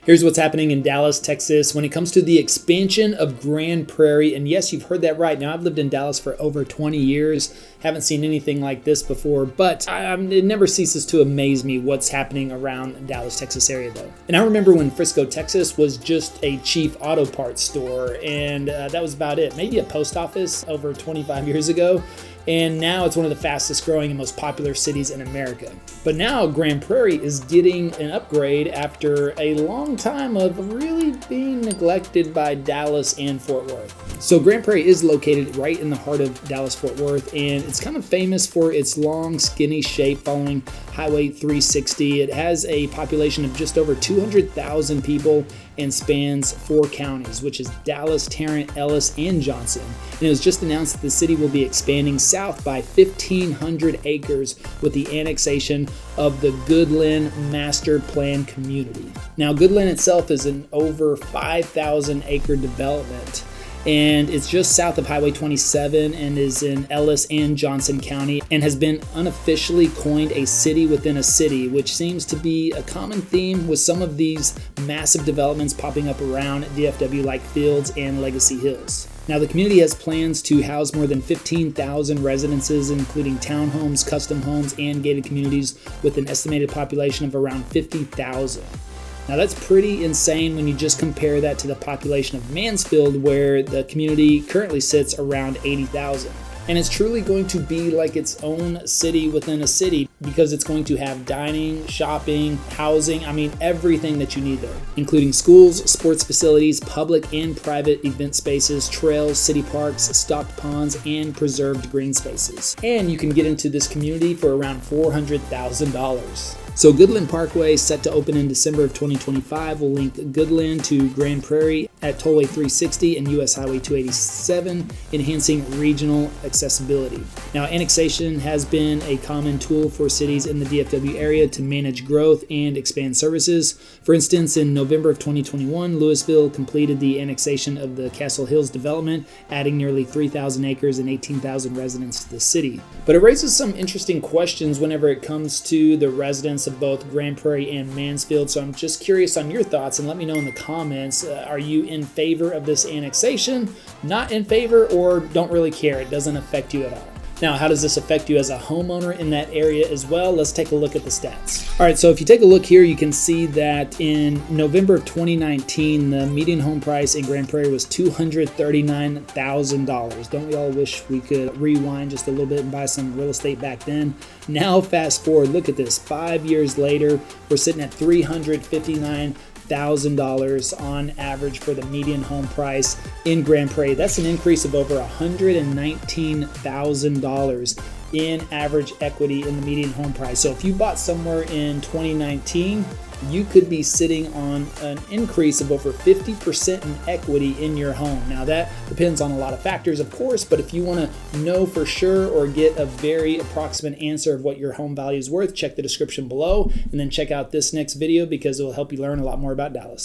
Here's what's happening in Dallas, Texas when it comes to the expansion of Grand Prairie. And yes, you've heard that right. Now, I've lived in Dallas for over 20 years. Haven't seen anything like this before, but it never ceases to amaze me what's happening around the Dallas, Texas area though. And I remember when Frisco, Texas was just a cheap auto parts store, and that was about it. Maybe a post office over 25 years ago. And now it's one of the fastest growing and most popular cities in America. But now Grand Prairie is getting an upgrade after a long time of really being neglected by Dallas and Fort Worth. So Grand Prairie is located right in the heart of Dallas-Fort Worth, and it's kind of famous for its long, skinny shape following Highway 360. It has a population of just over 200,000 people and spans 4 counties, which is Dallas, Tarrant, Ellis, and Johnson. And it was just announced that the city will be expanding south by 1,500 acres with the annexation of the Goodland master plan community. Now, Goodland itself is an over 5,000 acre development, and it's just south of Highway 27 and is in Ellis and Johnson County, and has been unofficially coined a city within a city, which seems to be a common theme with some of these massive developments popping up around DFW-like Fields and Legacy Hills. Now, the community has plans to house more than 15,000 residences, including townhomes, custom homes, and gated communities with an estimated population of around 50,000. Now, that's pretty insane when you just compare that to the population of Mansfield, where the community currently sits around 80,000. And it's truly going to be like its own city within a city, because it's going to have dining, shopping, housing, everything that you need there, including schools, sports facilities, public and private event spaces, trails, city parks, stocked ponds, and preserved green spaces. And you can get into this community for around $400,000. So Goodland Parkway, set to open in December of 2025, will link Goodland to Grand Prairie at Tollway 360 and US Highway 287, enhancing regional accessibility. Now, annexation has been a common tool for cities in the DFW area to manage growth and expand services. For instance, in November of 2021, Louisville completed the annexation of the Castle Hills development, adding nearly 3,000 acres and 18,000 residents to the city. But it raises some interesting questions whenever it comes to the residents of both Grand Prairie and Mansfield. So I'm just curious on your thoughts, and let me know in the comments. Are you in favor of this annexation, not in favor, or don't really care? It doesn't affect you at all. Now, how does this affect you as a homeowner in that area as well? Let's take a look at the stats. All right, so if you take a look here, you can see that in November of 2019, the median home price in Grand Prairie was $239,000. Don't we all wish we could rewind just a little bit and buy some real estate back then? Now, fast forward, look at this. 5 years later, we're sitting at $359,000 on average for the median home price in Grand Prairie. That's an increase of over $119,000 in average equity in the median home price. So if you bought somewhere in 2019, you could be sitting on an increase of over 50% in equity in your home. Now, that depends on a lot of factors, of course, but if you want to know for sure or get a very approximate answer of what your home value is worth, check the description below, and then check out this next video because it will help you learn a lot more about Dallas.